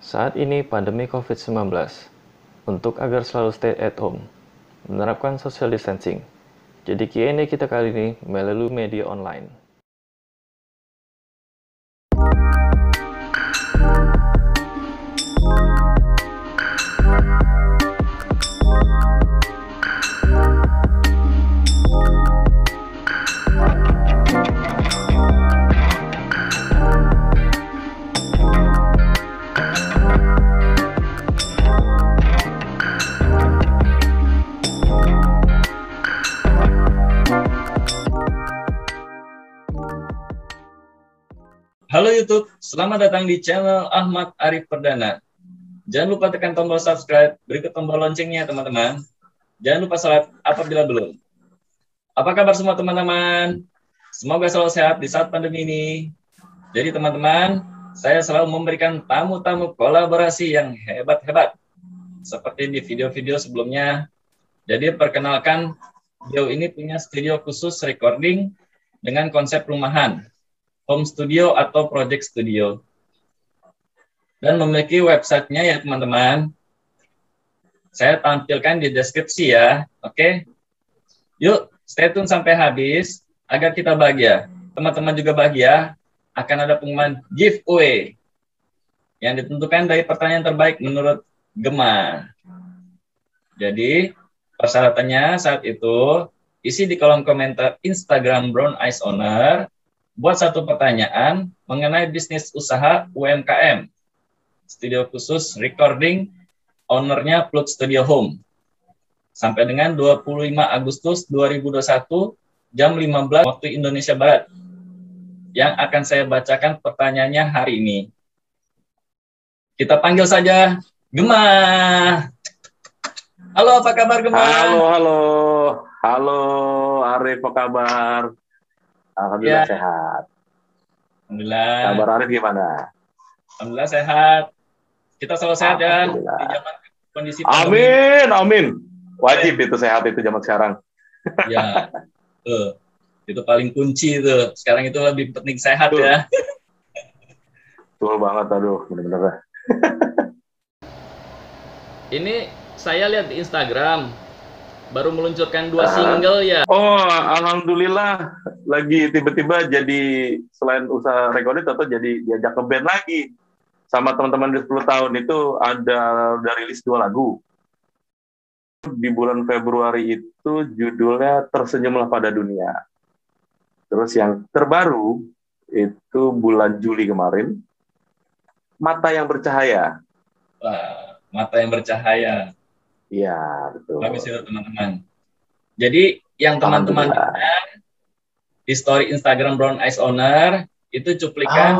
Saat ini pandemi COVID-19, untuk agar selalu stay at home, menerapkan social distancing. Jadi Q&A kita kali ini melalui media online. Halo YouTube, selamat datang di channel Ahmad Arif Perdana. Jangan lupa tekan tombol subscribe, berikut tombol loncengnya teman-teman. Jangan lupa salat apabila belum. Apa kabar semua teman-teman? Semoga selalu sehat di saat pandemi ini. Jadi teman-teman, saya selalu memberikan tamu-tamu kolaborasi yang hebat-hebat. Seperti di video-video sebelumnya. Jadi perkenalkan, beliau ini punya studio khusus recording dengan konsep rumahan. Home studio atau project studio. Dan memiliki websitenya ya teman-teman. Saya tampilkan di deskripsi ya. Oke. Yuk, stay tune sampai habis agar kita bahagia. Teman-teman juga bahagia. Akan ada pengumuman giveaway yang ditentukan dari pertanyaan terbaik menurut Gema. Jadi, persyaratannya saat itu isi di kolom komentar Instagram Brown Eyes Owner. Buat satu pertanyaan mengenai bisnis usaha UMKM. Studio khusus recording, ownernya Plug Studio Home. Sampai dengan 25 Agustus 2021, jam 15 waktu Indonesia Barat. Yang akan saya bacakan pertanyaannya hari ini. Kita panggil saja Gema. Halo, apa kabar Gema? Halo, Arif, apa kabar? Alhamdulillah ya. Sehat. Alhamdulillah. Kabar Arif gimana? Alhamdulillah sehat. Kita selalu sehat ya di zaman kondisi pandemi. Amin. Wajib itu sehat itu zaman sekarang. Ya, itu paling kunci itu. Sekarang itu lebih penting sehat ya. Betul banget, aduh, bener-bener. Ini saya lihat di Instagram. Baru meluncurkan 2 single ya. Oh, alhamdulillah. Lagi tiba-tiba jadi selain usaha recording atau jadi diajak ke band lagi. Sama teman-teman di 10 tahun itu ada rilis 2 lagu. Di bulan Februari itu judulnya Tersenyumlah Pada Dunia. Terus yang terbaru itu bulan Juli kemarin, Mata Yang Bercahaya. Wah, Mata Yang Bercahaya. Iya, betul. Bagus itu teman-teman. Jadi yang teman-teman lihat di story Instagram Brown Eyes Owner itu cuplikan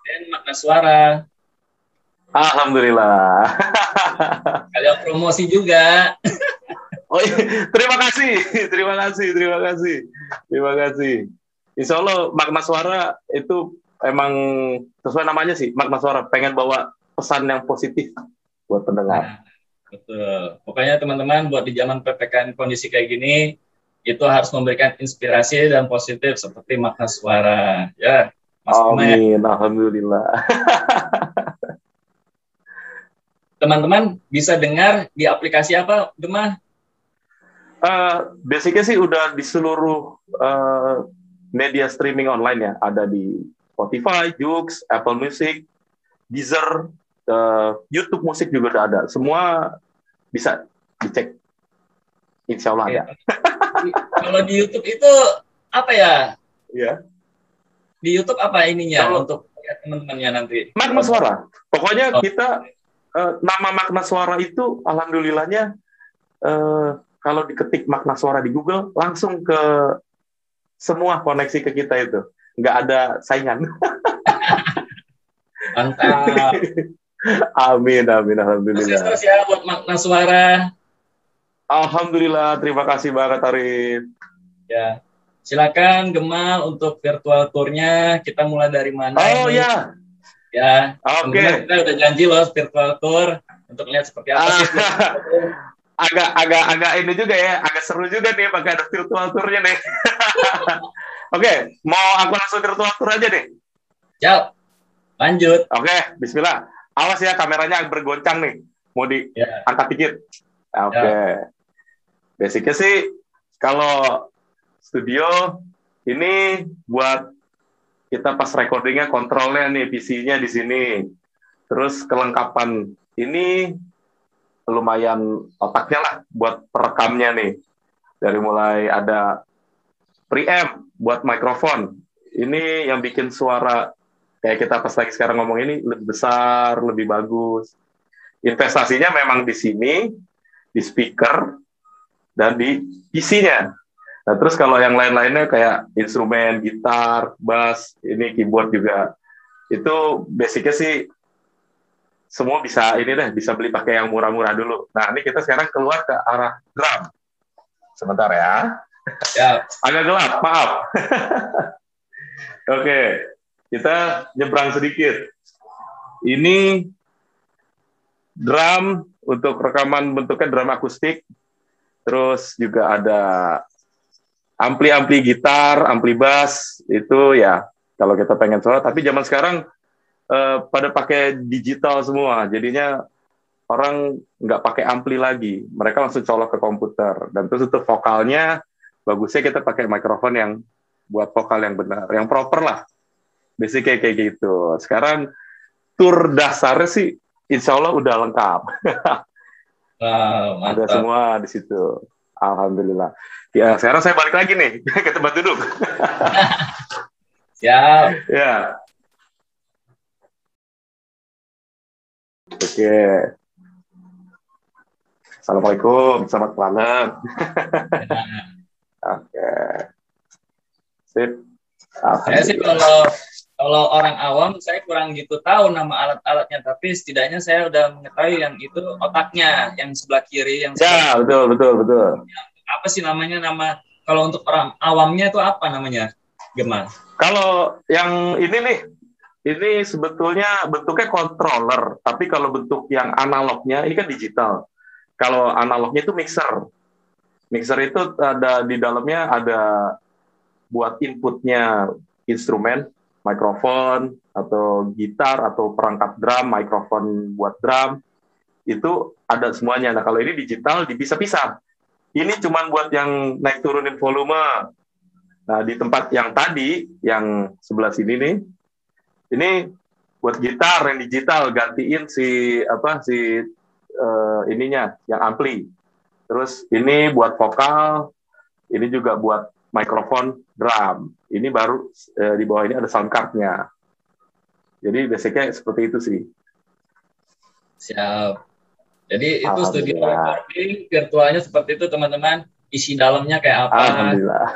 dan makna suara. Alhamdulillah. Kalian promosi juga. Oh iya, terima kasih. Insya Allah makna suara itu emang sesuai namanya sih, makna suara. Pengen bawa pesan yang positif buat pendengar. Betul. Pokoknya teman-teman buat di zaman PPKM kondisi kayak gini itu harus memberikan inspirasi dan positif seperti makna suara. Ya, Mas Amin. Alhamdulillah. Teman-teman bisa dengar di aplikasi apa, Gema? Basicnya sih udah di seluruh media streaming online ya. Ada di Spotify, Joox, Apple Music, Deezer, YouTube musik juga udah ada. Semua bisa dicek. Insya Allah ada. Kalau di YouTube itu apa ya? Iya. Di YouTube apa ininya untuk teman-temannya nanti? Makna suara. Pokoknya kita nama makna suara itu alhamdulillahnya kalau diketik makna suara di Google langsung ke semua koneksi ke kita itu. Nggak ada saingan. Mantap. Amin, alhamdulillah. Sukses ya buat makna suara. Alhamdulillah, terima kasih banget Arif. Ya, silakan Gema untuk virtual tour-nya. Kita mulai dari mana? Oh ini? Ya. Oke. Kita udah janji loh virtual tour untuk lihat seperti apa sih. agak ini juga ya, agak seru juga nih pakai ada virtual tour-nya nih. Oke, mau aku langsung virtual tour aja deh. Siap. Lanjut. Oke, bismillah. Awas ya, kameranya bergoncang nih. Mau diangkat dikit. Oke. Basicnya sih, kalau studio ini buat kita pas recordingnya, kontrolnya nih, PC-nya di sini. Terus kelengkapan ini lumayan otaknya lah buat perekamnya nih. Dari mulai ada preamp buat mikrofon. Ini yang bikin suara kayak kita pas lagi sekarang ngomong ini lebih besar, lebih bagus. Investasinya memang di sini, di speaker, dan di PC-nya. Nah, terus kalau yang lain-lainnya kayak instrumen, gitar, bass, ini keyboard juga. Itu basicnya sih semua bisa ini deh, bisa beli pakai yang murah-murah dulu. Nah, ini kita sekarang keluar ke arah drum. Sebentar ya. Agak gelap, maaf. Oke, kita nyebrang sedikit. Ini drum untuk rekaman bentuknya drum akustik. Terus juga ada ampli-ampli gitar, ampli bass. Itu ya kalau kita pengen suara. Tapi zaman sekarang pada pakai digital semua. Jadinya orang nggak pakai ampli lagi. Mereka langsung colok ke komputer. Dan terus untuk vokalnya, bagusnya kita pakai mikrofon yang buat vokal yang benar, yang proper lah. Basicnya kayak gitu. Sekarang tur dasarnya sih insya Allah udah lengkap. Ada semua di situ. Alhamdulillah. Ya, sekarang saya balik lagi nih ke tempat duduk. Siap. Ya. Oke. Assalamualaikum, selamat malam. Oke. Sip. Saya sih kalau orang awam saya kurang gitu tahu nama alat-alatnya, tapi setidaknya saya udah mengetahui yang itu otaknya, yang sebelah kiri, yang sebelah betul. Apa sih namanya, kalau untuk orang awamnya itu apa namanya, Gemma? Kalau yang ini nih, ini sebetulnya bentuknya controller, tapi kalau bentuk yang analognya ini kan digital. Kalau analognya itu mixer. Mixer itu ada di dalamnya ada buat inputnya instrumen, mikrofon, atau gitar, atau perangkat drum, mikrofon buat drum, itu ada semuanya. Nah, kalau ini digital, dipisah-pisah. Ini cuma buat yang naik turunin volume. Nah, di tempat yang tadi, yang sebelah sini nih, ini buat gitar yang digital, gantiin ininya, yang ampli. Terus ini buat vokal, ini juga buat mikrofon drum. Ini baru di bawah ini ada sound card-nya. Jadi basicnya seperti itu sih. Siap. Jadi itu studio recording virtualnya seperti itu, teman-teman. Isi dalamnya kayak apa? Alhamdulillah.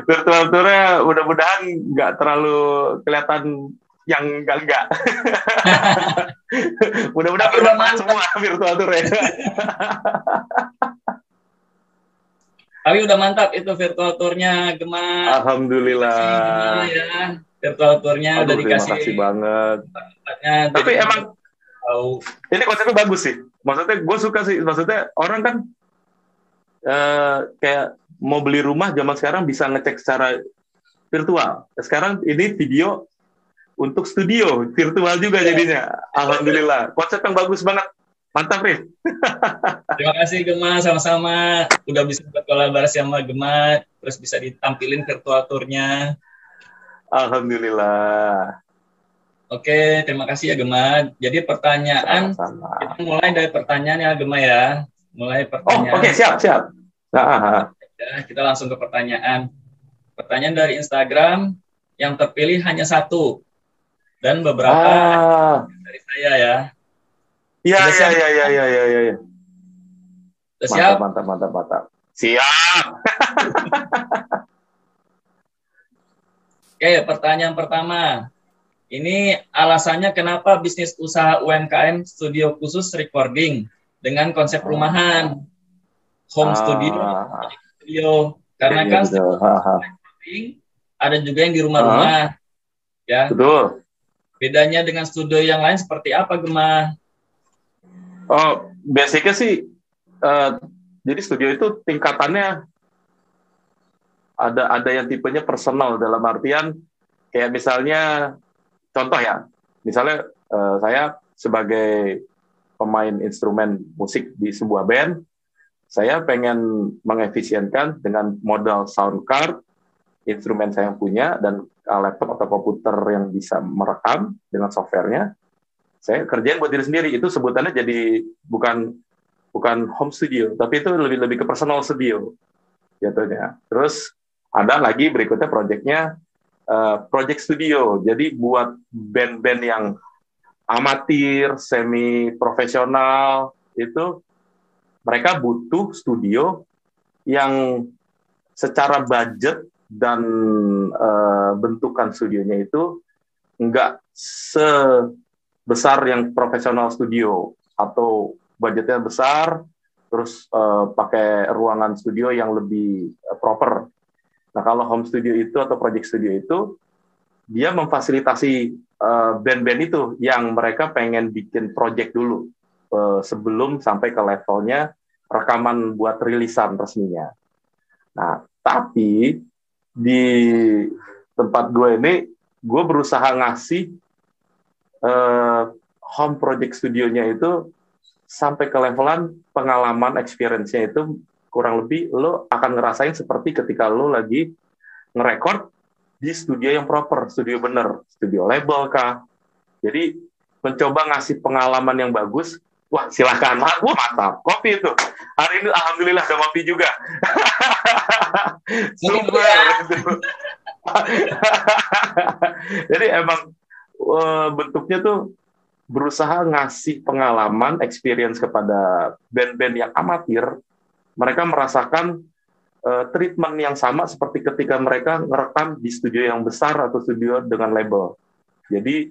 Virtual tour-nya mudah-mudahan nggak terlalu kelihatan yang enggak. Mudah-mudahan bermanfaat semua virtual tour-nya. Tapi udah mantap itu virtual tour-nya, Gemma. Alhamdulillah. Ya, virtual tour-nya udah dikasih. Terima kasih banget. Tapi emang ini konsepnya bagus sih. Maksudnya gue suka sih. Maksudnya orang kan kayak mau beli rumah zaman sekarang bisa ngecek secara virtual. Sekarang ini video untuk studio virtual juga jadinya. Alhamdulillah. Konsep yang bagus banget. Mantap, Rif. Terima kasih, Gemma. Sama-sama. Udah bisa berkolaborasi sama Gemma, terus bisa ditampilin virtual tour-nya. Alhamdulillah. Oke, terima kasih ya, Gemma. Jadi pertanyaan, sama-sama. Kita mulai dari pertanyaan ya, Gemma ya. Mulai pertanyaan. Oke, siap. Ya, kita langsung ke pertanyaan. Pertanyaan dari Instagram, yang terpilih hanya satu. Dan beberapa dari saya ya. Iya. Siap? Mantap. Siap. Oke, pertanyaan pertama. Ini alasannya kenapa bisnis usaha UMKM studio khusus recording dengan konsep rumahan, home studio. Karena kan recording ada juga yang di rumah-rumah. Ya. Betul. Bedanya dengan studio yang lain seperti apa, Gemma? Oh, basicnya sih, jadi studio itu tingkatannya ada yang tipenya personal, dalam artian kayak misalnya contoh ya, misalnya saya sebagai pemain instrumen musik di sebuah band, saya pengen mengefisienkan dengan modal sound card, instrumen saya yang punya, dan laptop atau komputer yang bisa merekam dengan softwarenya, saya kerjain buat diri sendiri. Itu sebutannya jadi bukan home studio, tapi itu lebih ke personal studio jatuhnya. Terus ada lagi berikutnya project-nya project studio. Jadi buat band-band yang amatir, semi profesional, itu mereka butuh studio yang secara budget dan bentukan studionya itu nggak sebesar yang profesional studio, atau budgetnya besar, terus pakai ruangan studio yang lebih proper. Nah, kalau home studio itu atau project studio itu, dia memfasilitasi band-band itu yang mereka pengen bikin project dulu sebelum sampai ke levelnya rekaman buat rilisan resminya. Nah, tapi di tempat gue ini, gue berusaha ngasih home project studionya itu sampai ke levelan pengalaman experience-nya itu kurang lebih lo akan ngerasain seperti ketika lo lagi ngerekord di studio yang proper, studio bener, studio label kah. Jadi mencoba ngasih pengalaman yang bagus. Wah, silahkan. Wah, mantap. Kopi itu. Hari ini alhamdulillah ada kopi juga. Super. Jadi emang bentuknya tuh berusaha ngasih pengalaman, experience kepada band-band yang amatir. Mereka merasakan treatment yang sama seperti ketika mereka ngerekam di studio yang besar atau studio dengan label. Jadi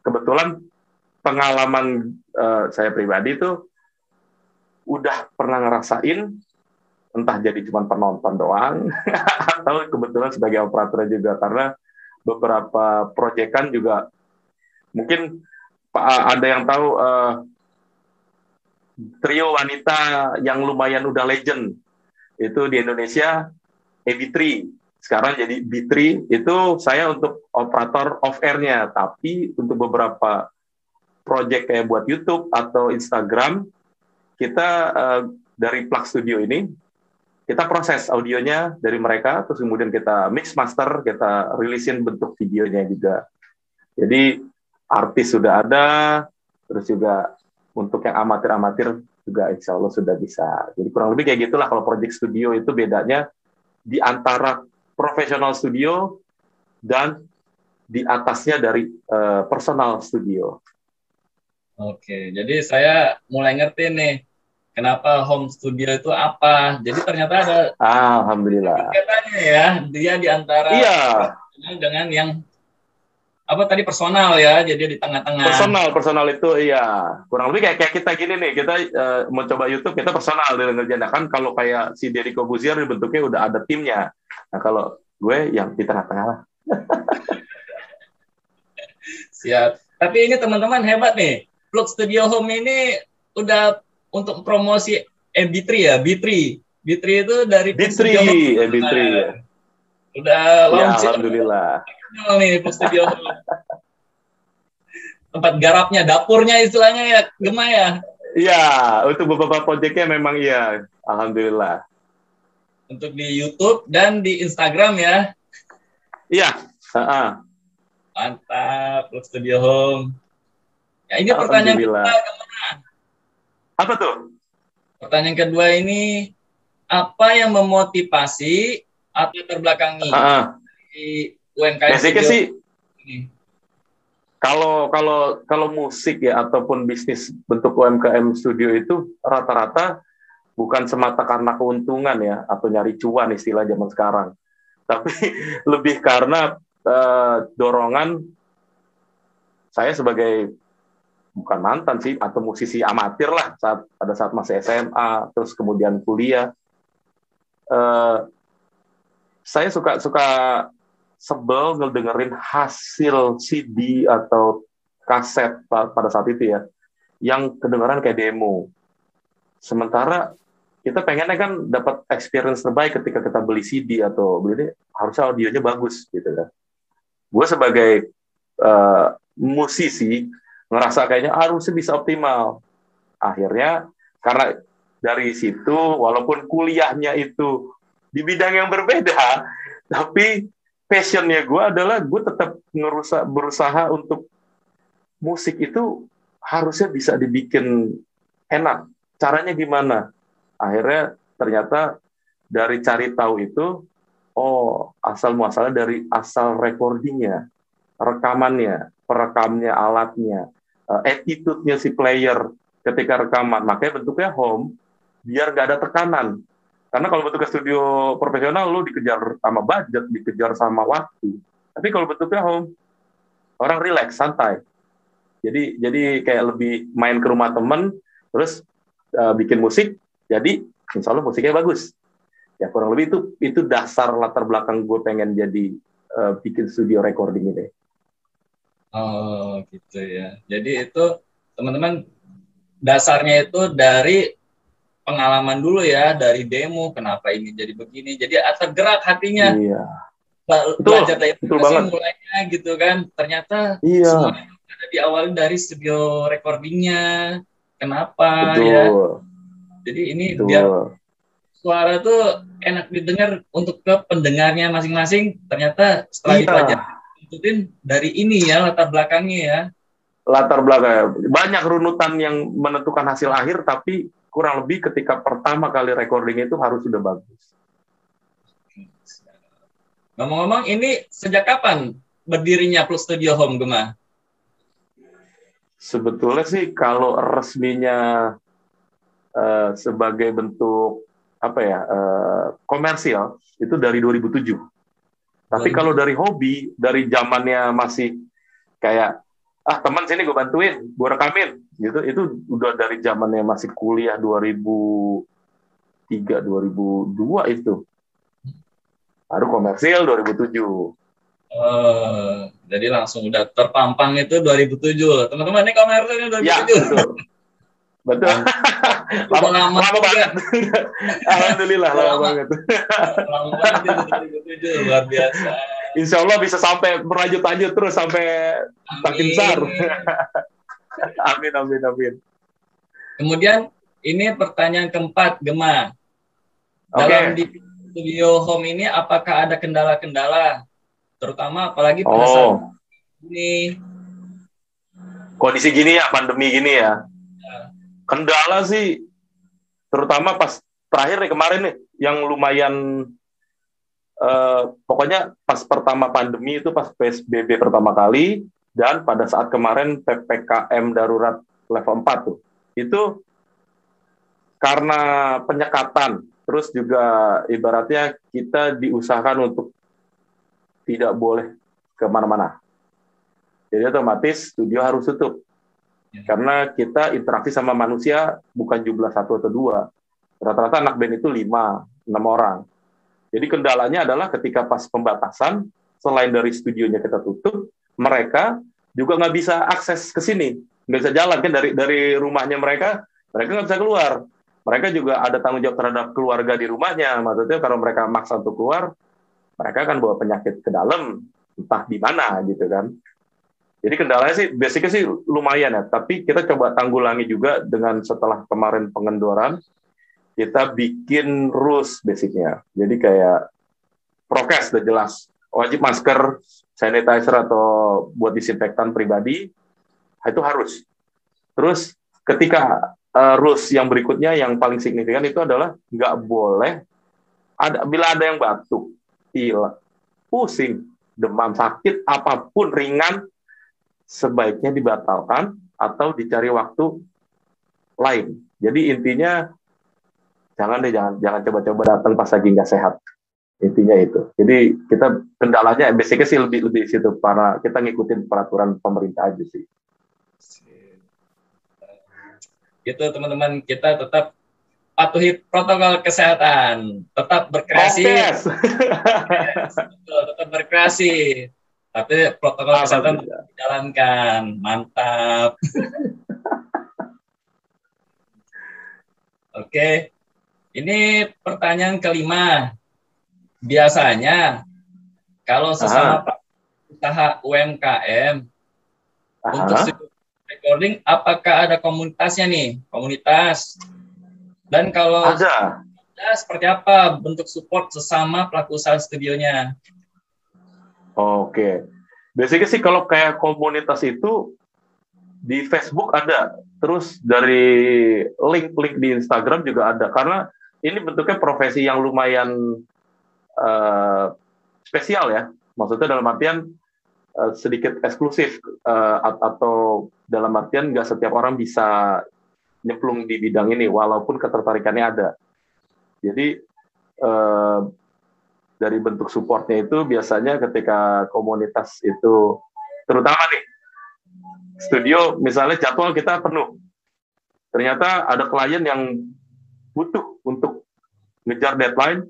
kebetulan pengalaman saya pribadi itu udah pernah ngerasain, entah jadi cuma penonton doang, atau kebetulan sebagai operator juga, karena beberapa proyekan juga mungkin ada yang tahu trio wanita yang lumayan udah legend itu di Indonesia, AB3. Sekarang jadi B3. Itu saya untuk operator off air-nya, tapi untuk beberapa project kayak buat YouTube atau Instagram, kita dari Plug Studio ini kita proses audionya dari mereka, terus kemudian kita mix master, kita rilisin bentuk videonya juga. Jadi artis sudah ada, terus juga untuk yang amatir-amatir juga insya Allah sudah bisa. Jadi kurang lebih kayak gitulah kalau project studio itu bedanya di antara professional studio dan di atasnya dari personal studio. Oke, jadi saya mulai ngerti nih kenapa home studio itu apa. Jadi ternyata ada alhamdulillah katanya ya, dia di antara dengan yang apa tadi personal ya, jadi di tengah-tengah. Personal itu iya. Kurang lebih kayak kita gini nih, kita mencoba YouTube, kita personal dengan ngerjain. Kan kalau kayak si Deddy Corbuzier bentuknya udah ada timnya. Nah, kalau gue yang di tengah-tengah lah. Siap. Tapi ini teman-teman hebat nih. Plug Studio Home ini udah untuk promosi B3 ya, B3. B3 itu dari B3, B3 ya. Udah launching. Ya, alhamdulillah. Nih Plug Studio Home. Tempat garapnya, dapurnya istilahnya ya, Gema ya. Iya, untuk beberapa proyeknya memang iya, alhamdulillah. Untuk di YouTube dan di Instagram ya. Iya. Mantap, Plug Studio Home. Ya, ini pertanyaan kedua, gimana? Apa tuh? Pertanyaan kedua ini, apa yang memotivasi atau terbelakangi di UMKM Basicnya Studio sih, ini? Kalau musik ya ataupun bisnis bentuk UMKM studio itu rata-rata bukan semata karena keuntungan ya atau nyari cuan istilah zaman sekarang, tapi lebih karena dorongan saya sebagai bukan mantan sih atau musisi amatir lah pada saat masih SMA terus kemudian kuliah, saya suka sebel ngedengerin hasil CD atau kaset pada saat itu ya, yang kedengeran kayak demo. Sementara kita pengennya kan dapat experience terbaik ketika kita beli CD atau beli ini, harusnya audionya bagus gitu kan. Gue sebagai musisi ngerasa kayaknya harusnya bisa optimal. Akhirnya karena dari situ walaupun kuliahnya itu di bidang yang berbeda, tapi passionnya gue adalah gue tetap berusaha untuk musik itu harusnya bisa dibikin enak. Caranya gimana? Akhirnya ternyata dari cari tahu itu, oh asal muasalnya dari asal recordingnya, rekamannya, perekamnya, alatnya, attitude-nya si player ketika rekaman. Makanya bentuknya home, biar nggak ada tekanan. Karena kalau bentuknya studio profesional, lu dikejar sama budget, dikejar sama waktu. Tapi kalau bentuknya home, orang relax, santai. Jadi kayak lebih main ke rumah temen, terus bikin musik, jadi insya Allah musiknya bagus. Ya kurang lebih itu dasar latar belakang gue pengen jadi bikin studio recording ini. Oh gitu ya. Jadi itu teman-teman dasarnya itu dari pengalaman dulu ya, dari demo kenapa ini jadi begini. Jadi tergerak hatinya. Iya. Belajar dari betul mulainya gitu kan. Ternyata iya. semuanya ada diawali dari studio recordingnya. Kenapa Betul. ya? Jadi ini Betul. biar suara tuh enak didengar untuk ke pendengarnya masing-masing. Ternyata setelah dipelajari dari ini ya latar belakangnya ya. Latar belakang banyak runutan yang menentukan hasil akhir, tapi kurang lebih ketika pertama kali recording itu harus sudah bagus. Ngomong-ngomong, ini sejak kapan berdirinya Plus Studio Home, Gema? Sebetulnya sih kalau resminya sebagai bentuk komersial itu dari 2007. Tapi kalau dari hobi, dari zamannya masih kayak teman sini gue bantuin, gue rekamin gitu, itu udah dari zamannya masih kuliah 2003 2002 itu. Baru komersil 2007. Jadi langsung udah terpampang itu 2007. Teman-teman, ini komersilnya 2007. Ya, betul. Lama banget. Alhamdulillah, lama banget. Lama banget itu 2007, luar biasa. Insya Allah bisa sampai berlanjut-lanjut terus sampai makin besar. Amin. Kemudian ini pertanyaan keempat, Gema. Dalam di studio home ini apakah ada kendala-kendala? Terutama apalagi pada saat ini kondisi gini ya, pandemi gini ya. Kendala sih terutama pas terakhir nih kemarin nih yang lumayan pokoknya pas pertama pandemi itu pas PSBB pertama kali dan pada saat kemarin PPKM darurat level 4 tuh. Itu karena penyekatan, terus juga ibaratnya kita diusahakan untuk tidak boleh kemana-mana. Jadi otomatis studio harus tutup. Karena kita interaksi sama manusia bukan jumlah 1 atau 2. Rata-rata anak band itu 5-6 orang. Jadi kendalanya adalah ketika pas pembatasan, selain dari studionya kita tutup, mereka juga nggak bisa akses ke sini. Nggak bisa jalan, kan dari rumahnya mereka nggak bisa keluar. Mereka juga ada tanggung jawab terhadap keluarga di rumahnya. Maksudnya kalau mereka maksa untuk keluar, mereka akan bawa penyakit ke dalam, entah di mana gitu kan. Jadi kendalanya sih, basicnya sih lumayan ya. Tapi kita coba tanggulangi juga dengan setelah kemarin pengendoran, kita bikin rules basicnya. Jadi kayak prokes udah jelas. Wajib masker, sanitizer atau buat disinfektan pribadi, itu harus. Terus ketika rules yang berikutnya yang paling signifikan itu adalah nggak boleh bila ada yang batuk, pilek, pusing, demam, sakit, apapun ringan, sebaiknya dibatalkan atau dicari waktu lain. Jadi intinya jangan coba-coba datang pas lagi nggak sehat. Intinya itu. Jadi kita kendalanya basicnya sih lebih situ, karena kita ngikutin peraturan pemerintah aja sih. Gitu teman-teman, kita tetap patuhi protokol kesehatan, tetap berkreasi. Tetap berkreasi. Tapi protokol kesehatan dijalankan. Mantap. Oke. Ini pertanyaan kelima. Biasanya kalau sesama usaha UMKM Untuk Aha. studio recording, apakah ada komunitasnya nih? Komunitas. Dan kalau Ada. seperti apa bentuk support sesama pelaku usaha studionya? Oke. Basically sih kalau kayak komunitas itu di Facebook ada, terus dari link-link di Instagram juga ada, karena ini bentuknya profesi yang lumayan spesial ya, maksudnya dalam artian sedikit eksklusif, atau dalam artian nggak setiap orang bisa nyemplung di bidang ini, walaupun ketertarikannya ada. Jadi dari bentuk supportnya itu biasanya ketika komunitas itu, terutama nih, studio misalnya jadwal kita penuh, ternyata ada klien yang butuh untuk ngejar deadline.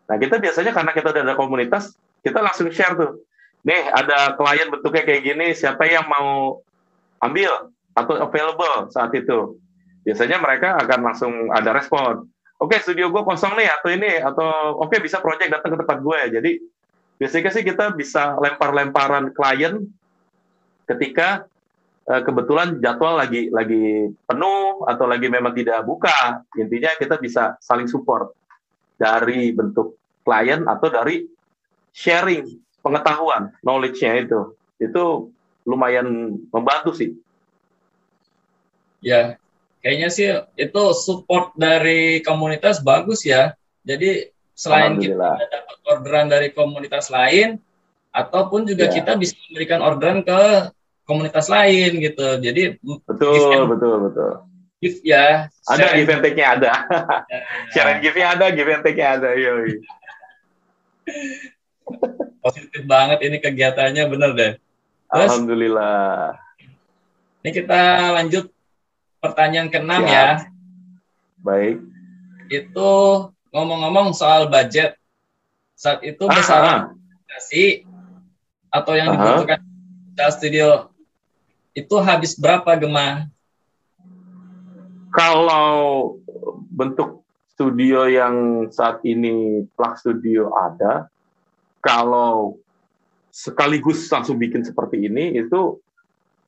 Nah, kita biasanya karena kita udah ada komunitas, kita langsung share tuh. Nih, ada klien bentuknya kayak gini, siapa yang mau ambil atau available saat itu. Biasanya mereka akan langsung ada respon. Oke, studio gue kosong nih, atau ini, atau oke, bisa project datang ke tempat gue. Jadi, biasanya sih kita bisa lempar-lemparan klien ketika kebetulan jadwal lagi penuh atau lagi memang tidak buka. Intinya kita bisa saling support dari bentuk klien atau dari sharing pengetahuan, knowledge-nya itu lumayan membantu sih. Ya, kayaknya sih itu support dari komunitas bagus ya. Jadi selain kita Alhamdulillah. dapat orderan dari komunitas lain, ataupun juga Ya, kita bisa memberikan orderan ke komunitas lain gitu. Jadi give betul, and betul, betul. give ya, Ada share and give and take-nya ada. Share and ya. give-nya ada, give and take-nya ada. Yoi. Positif banget ini kegiatannya, bener deh. Terus Alhamdulillah. ini kita lanjut pertanyaan ke-6 ya. Siap. Baik. Itu ngomong-ngomong soal budget. Saat itu besaran aplikasi atau yang dibutuhkan studio itu habis berapa, Gema? Kalau bentuk studio yang saat ini Plug Studio ada, kalau sekaligus langsung bikin seperti ini itu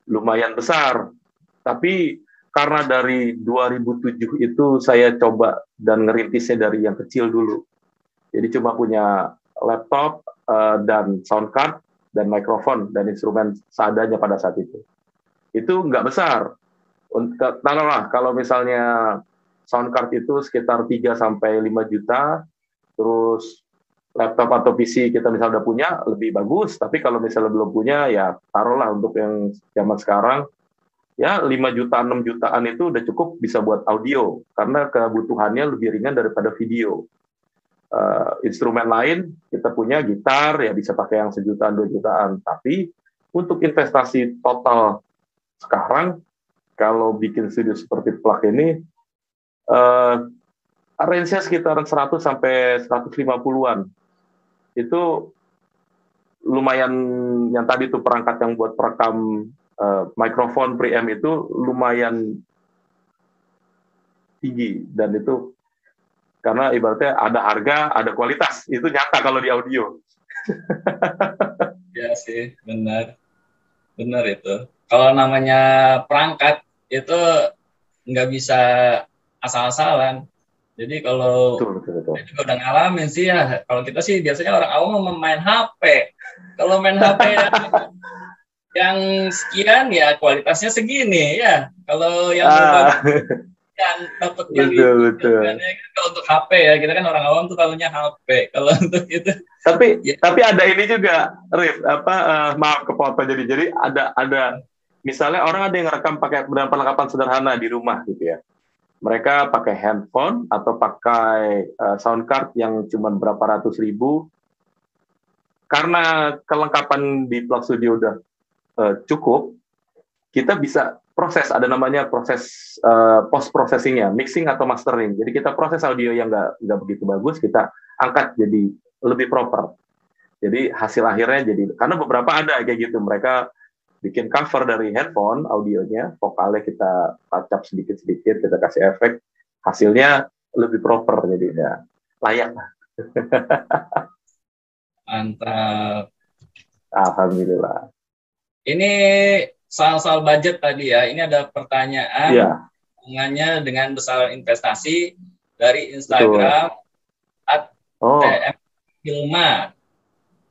lumayan besar. Tapi karena dari 2007 itu saya coba dan ngerintisnya dari yang kecil dulu. Jadi cuma punya laptop dan sound card dan mikrofon dan instrumen seadanya pada saat itu. Itu nggak besar. Taruhlah kalau misalnya sound card itu sekitar 3 sampai 5 juta, terus laptop atau PC kita misalnya udah punya, lebih bagus. Tapi kalau misalnya belum punya, ya taruhlah untuk yang zaman sekarang, ya 5 juta, 6 jutaan itu udah cukup bisa buat audio, karena kebutuhannya lebih ringan daripada video. Instrumen lain, kita punya gitar, ya bisa pakai yang 1 jutaan, 2 jutaan. Tapi untuk investasi total sekarang, kalau bikin studio seperti Plug ini, range-nya sekitaran 100 sampai 150-an. Itu lumayan, yang tadi tuh perangkat yang buat perekam mikrofon preamp itu lumayan tinggi, dan itu karena ibaratnya ada harga, ada kualitas, itu nyata kalau di audio. Ya sih, benar. Benar itu. Kalau namanya perangkat itu nggak bisa asal-asalan. Jadi kalau saya juga udah ngalamin sih ya, kalau kita sih biasanya orang awam main HP. Kalau main HP yang sekian ya kualitasnya segini ya. Kalau yang yang dapat yang betul. Kalau untuk HP ya, kita kan orang awam tuh tahunya HP. Kalau untuk itu tapi ada ini juga, Rif, maaf kepotong, jadi ada misalnya orang ada yang rekam pakai perlengkapan sederhana di rumah gitu ya. Mereka pakai handphone atau pakai sound card yang cuma berapa ratus ribu. Karena kelengkapan di Plug Studio udah cukup, kita bisa proses, ada namanya proses post processingnya, mixing atau mastering. Jadi kita proses audio yang nggak begitu bagus, kita angkat jadi lebih proper. Jadi hasil akhirnya jadi, karena beberapa ada kayak gitu, mereka bikin cover dari handphone audionya, vokalnya kita touch up sedikit-sedikit, kita kasih efek, hasilnya lebih proper, jadi ya layak. Mantap. Alhamdulillah. Ini soal budget tadi ya. Ini ada pertanyaan Iya. hubungannya dengan besaran investasi dari Instagram Oh. @tm Hilma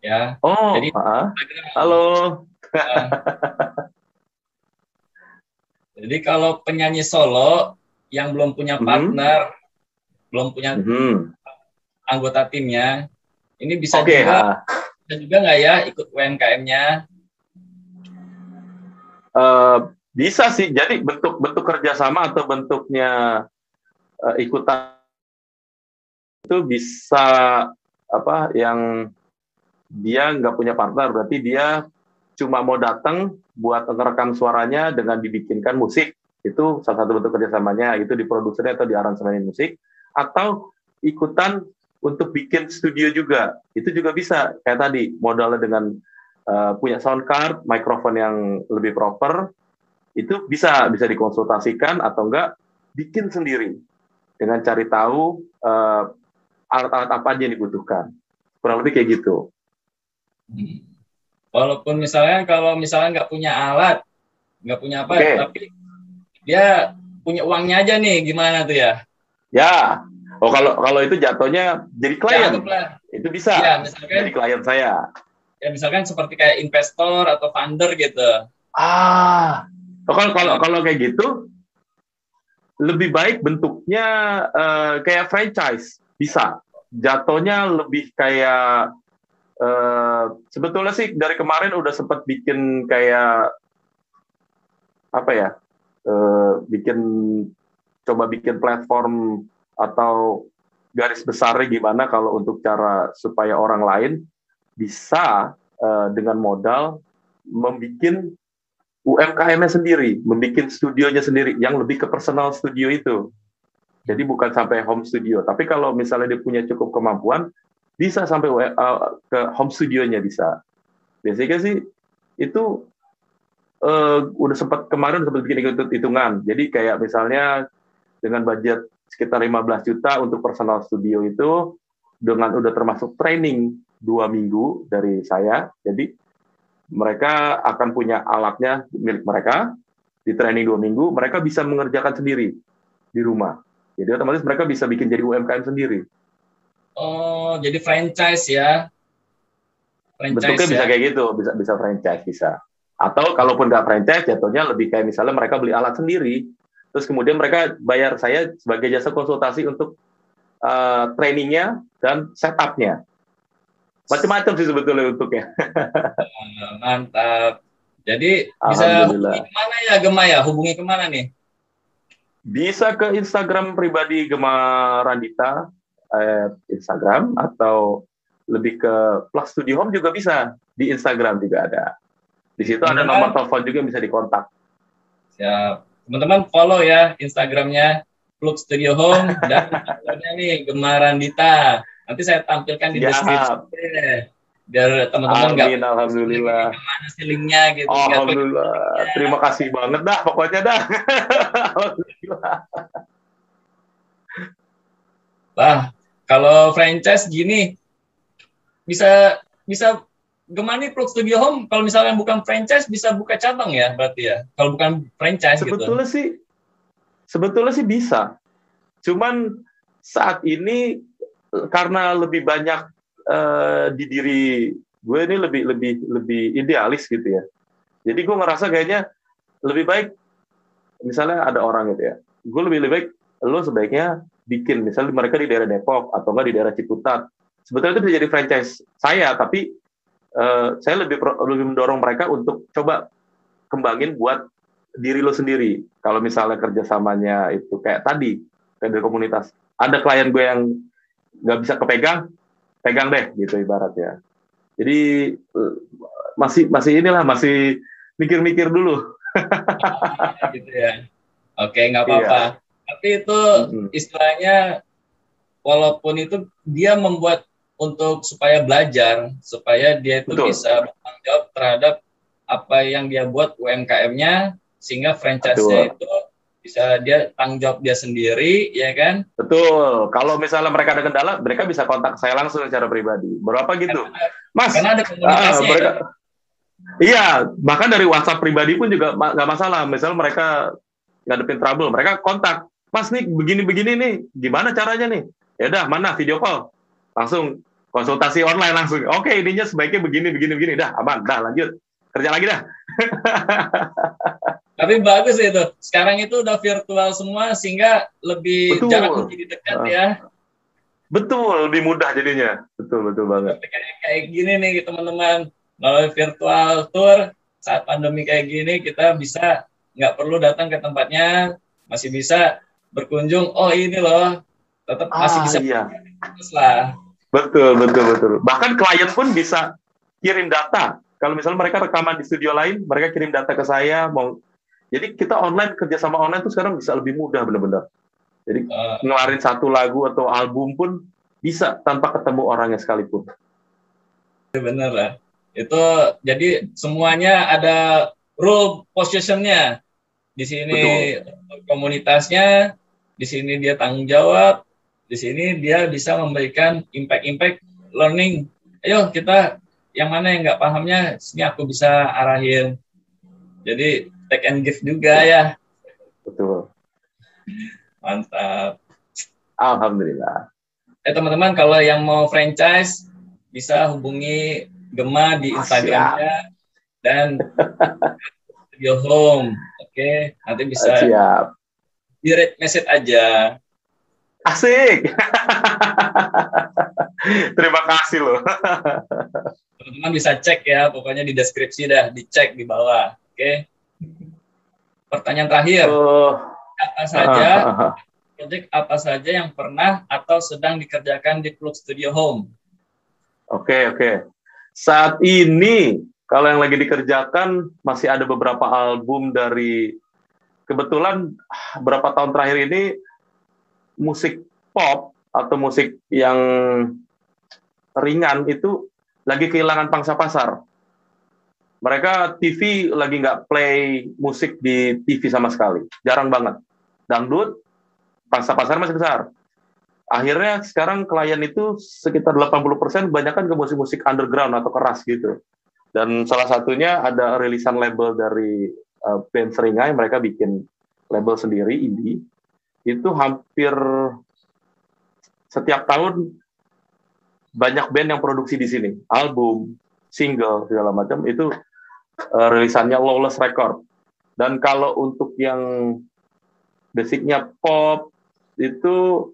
ya. Oh. Jadi Instagram. Halo. Jadi kalau penyanyi solo yang belum punya partner, belum punya anggota timnya, ini bisa juga nggak ya ikut UMKM-nya? Bisa sih. Jadi bentuk kerjasama atau bentuknya ikutan itu bisa apa yang dia nggak punya partner, berarti dia cuma mau datang buat ngerekam suaranya dengan dibikinkan musik. Itu salah satu bentuk kerjasamanya, itu diproduksinya atau diaransemen musik, atau ikutan untuk bikin studio juga. Itu juga bisa, kayak tadi, modalnya dengan punya sound card, mikrofon yang lebih proper, itu bisa dikonsultasikan atau enggak bikin sendiri dengan cari tahu alat-alat apa aja yang dibutuhkan. Kurang lebih kayak gitu. Walaupun misalnya kalau misalnya nggak punya alat, nggak punya apa, tapi dia punya uangnya aja nih, gimana tuh ya? Ya, kalau itu jatuhnya jadi klien, itu bisa ya, misalkan, jadi klien saya. Ya misalkan seperti kayak investor atau funder gitu. Kalau kayak gitu, lebih baik bentuknya kayak franchise, bisa. Jatuhnya lebih kayak sebetulnya sih dari kemarin udah sempat bikin kayak apa ya, coba bikin platform atau garis besarnya gimana kalau untuk cara supaya orang lain bisa dengan modal membuat UMKM-nya sendiri, membuat studionya sendiri yang lebih ke personal studio itu. Jadi bukan sampai home studio, tapi kalau misalnya dia punya cukup kemampuan, bisa sampai ke home studionya bisa. Biasanya sih itu udah kemarin sempat bikin hitungan. Jadi kayak misalnya dengan budget sekitar 15 juta untuk personal studio itu, dengan udah termasuk training 2 minggu dari saya. Jadi mereka akan punya alatnya milik mereka, di training 2 minggu, mereka bisa mengerjakan sendiri di rumah. Jadi otomatis mereka bisa bikin jadi UMKM sendiri. Oh, jadi franchise ya? Bentuknya bisa kayak gitu, bisa franchise, bisa. Atau kalaupun nggak franchise, jatuhnya lebih kayak misalnya mereka beli alat sendiri, terus kemudian mereka bayar saya sebagai jasa konsultasi untuk trainingnya dan setupnya. Macam-macam sih sebetulnya bentuknya. Mantap. Jadi bisa hubungi kemana ya, Gema ya? Hubungi kemana nih? Bisa ke Instagram pribadi Gema Randita, Instagram, atau lebih ke Plug Studio Home juga bisa, di Instagram juga ada. Di situ ada nomor telepon juga yang bisa dikontak. Siap. Teman-teman follow ya Instagramnya Plug Studio Home dan Instagramnya nih Gema Randita. Nanti saya tampilkan di deskripsi biar teman-teman nggak. Alhamdulillah. Kemana sih linknya gitu. Alhamdulillah. Terima kasih banget dah, pokoknya dah. Alhamdulillah. Wah, kalau franchise gini bisa Gema nih Plug Studio Home kalau misalnya bukan franchise bisa buka cabang ya berarti ya. Kalau bukan franchise sebetulnya sih bisa. Cuman saat ini karena lebih banyak di diri gue ini lebih idealis gitu ya. Jadi gue ngerasa kayaknya lebih baik misalnya ada orang gitu ya. Gue lebih baik lo sebaiknya bikin misalnya mereka di daerah Depok atau enggak di daerah Ciputat. Sebetulnya itu bisa jadi franchise saya, tapi saya lebih mendorong mereka untuk coba kembangin buat diri lo sendiri. Kalau misalnya kerjasamanya itu kayak tadi, kayak dari komunitas. Ada klien gue yang nggak bisa pegang deh gitu ibaratnya. Jadi masih mikir-mikir dulu. Gitu ya. Oke, nggak apa-apa. Iya. Tapi itu istilahnya walaupun itu dia membuat untuk supaya belajar, supaya dia itu bisa bertanggung jawab terhadap apa yang dia buat UMKM-nya, sehingga franchise-nya itu bisa dia tanggung jawab dia sendiri, ya kan? Betul. Kalau misalnya mereka ada kendala, mereka bisa kontak saya langsung secara pribadi. Berapa gitu? Mas, karena ada komunikasi. Iya, bahkan dari WhatsApp pribadi pun juga nggak masalah. Misalnya mereka ngadepin trouble, mereka kontak, Mas nih begini-begini nih, gimana caranya nih? Ya udah, mana video call? Langsung konsultasi online langsung. Oke, ininya sebaiknya begini, begini, begini. Dah, aman, dah lanjut. Kerja lagi dah. Tapi bagus itu. Sekarang itu udah virtual semua sehingga lebih Betul. jarak menjadi dekat ya. Betul, lebih mudah jadinya. Betul banget. Kayak gini nih teman-teman. Melalui virtual tour saat pandemi kayak gini kita bisa nggak perlu datang ke tempatnya, masih bisa berkunjung. Oh ini loh, tetap masih bisa. Iya. Lah. Betul. Bahkan klien pun bisa kirim data. Kalau misalnya mereka rekaman di studio lain, mereka kirim data ke saya. Jadi kita online, kerjasama online tuh sekarang bisa lebih mudah benar-benar. Jadi ngeluarin satu lagu atau album pun bisa tanpa ketemu orangnya sekalipun. Bener lah. Itu jadi semuanya ada role positionnya. Di sini komunitasnya, di sini dia tanggung jawab, di sini dia bisa memberikan impact learning. Ayo kita yang mana yang nggak pahamnya, sini aku bisa arahin. Jadi take and give juga ya. Betul. Mantap. Alhamdulillah. Teman-teman kalau yang mau franchise bisa hubungi Gema di Instagramnya dan Studio Home. Oke, nanti bisa direct message aja. Asik. Terima kasih loh. Teman-teman bisa cek ya, pokoknya di deskripsi dah, dicek di bawah. Oke. Pertanyaan terakhir. Proyek apa saja yang pernah atau sedang dikerjakan di Plug Studio Home? Oke. Saat ini, kalau yang lagi dikerjakan, masih ada beberapa album dari, kebetulan beberapa tahun terakhir ini, musik pop atau musik yang ringan itu lagi kehilangan pangsa pasar. Mereka TV lagi nggak play musik di TV sama sekali. Jarang banget. Dangdut, pangsa pasar masih besar. Akhirnya sekarang klien itu sekitar 80% kebanyakan ke musik-musik underground atau keras gitu. Dan salah satunya ada rilisan label dari band Seringai, mereka bikin label sendiri, indie. Itu hampir setiap tahun banyak band yang produksi di sini. Album, single, segala macam, itu rilisannya Lawless Record. Dan kalau untuk yang basicnya pop, itu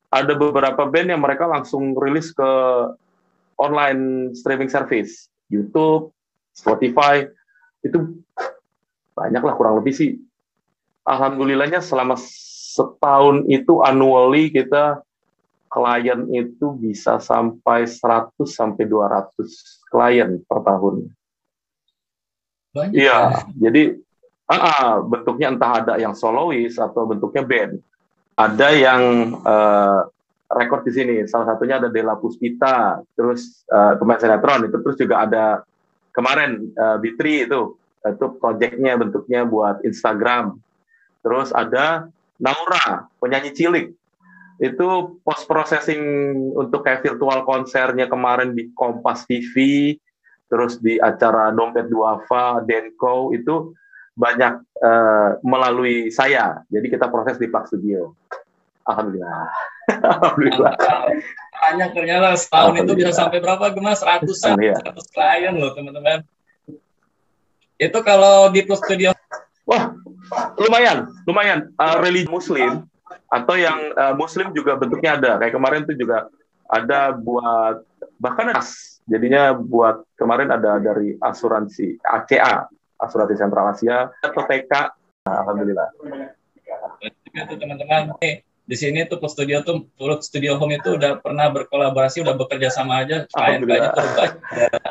ada beberapa band yang mereka langsung rilis ke online streaming service, YouTube, Spotify, itu banyak lah, kurang lebih sih. Alhamdulillahnya selama setahun itu annually kita klien itu bisa sampai 100 sampai 200 klien per tahun. Iya, jadi bentuknya entah ada yang solois atau bentuknya band. Ada yang rekor di sini, salah satunya ada Della Puspita, terus pemain sinetron itu, terus juga ada kemarin Bitri itu proyeknya bentuknya buat Instagram, terus ada Naura, penyanyi cilik, itu post processing untuk kayak virtual konsernya kemarin di Kompas TV, terus di acara Dompet Duafa, Denko itu banyak melalui saya. Jadi kita proses di Plug Studio. Alhamdulillah. Alhamdulillah. Banyak ternyata setahun itu bisa sampai berapa Gemas? Ratusan, 100 klien loh teman-teman. Itu kalau di Plug Studio. Wah, lumayan. Religi Muslim atau yang Muslim juga bentuknya ada. Kayak kemarin tuh juga ada buat bahkan jadinya buat kemarin ada dari asuransi ACA. Asuransi Sentral Asia atau TK. Alhamdulillah. Itu teman-teman, di sini tuh Plug Studio Home itu udah pernah berkolaborasi, udah bekerja sama aja, klien-kliennya tuh banyak.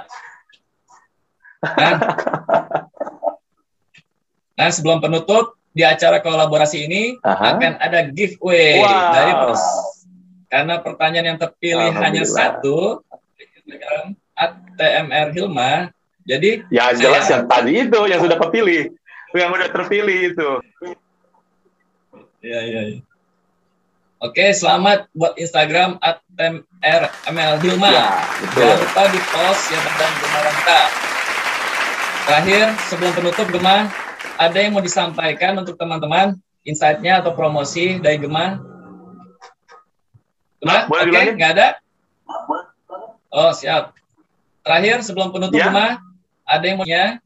Nah, sebelum penutup di acara kolaborasi ini akan ada giveaway dari karena pertanyaan yang terpilih hanya satu, Instagram @tmrhilma. Jadi ya jelas yang tadi itu yang sudah terpilih, yang sudah terpilih itu. Iya. Oke, selamat buat Instagram @mrmlhilma. Jangan lupa di post ya dan Gemaranta. Terakhir, sebelum penutup Gema, ada yang mau disampaikan untuk teman-teman, insight-nya atau promosi dari Gema? Gema, Boleh oke, bilangin? nggak ada? Oh, siap. Terakhir, sebelum penutup Ya. Gema, ada yang mau nya?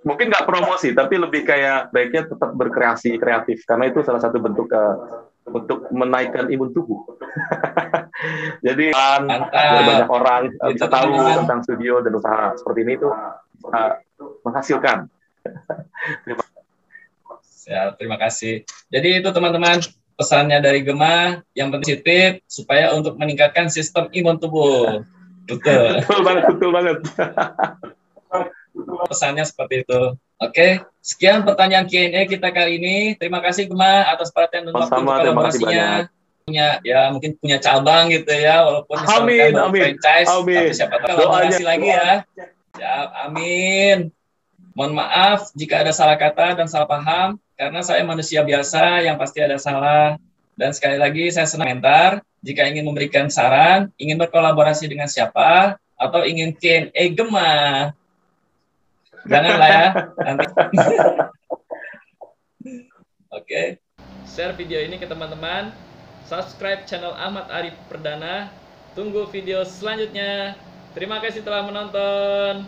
Mungkin nggak promosi, tapi lebih kayak baiknya tetap berkreasi kreatif, karena itu salah satu bentuk untuk menaikkan imun tubuh. Jadi biar banyak orang bisa tahu tentang studio dan usaha seperti ini itu menghasilkan. Ya, terima kasih. Jadi itu teman-teman pesannya dari Gema yang positif supaya untuk meningkatkan sistem imun tubuh. Betul. Betul banget. Pesannya seperti itu. Oke, sekian pertanyaan Q&A kita kali ini. Terima kasih Gema atas perhatian dan waktu untuk kolaborasinya. Mungkin punya cabang gitu ya, walaupun misalkan franchise, tapi siapa tahu kolaborasi lagi ya. Siap, amin. Mohon maaf jika ada salah kata dan salah paham, karena saya manusia biasa yang pasti ada salah. Dan sekali lagi saya senang komentar. Jika ingin memberikan saran, ingin berkolaborasi dengan siapa, atau ingin Q&A Gema, janganlah ya nanti. Oke. Share video ini ke teman-teman. Subscribe channel Ahmad Arif Perdana. Tunggu video selanjutnya. Terima kasih telah menonton.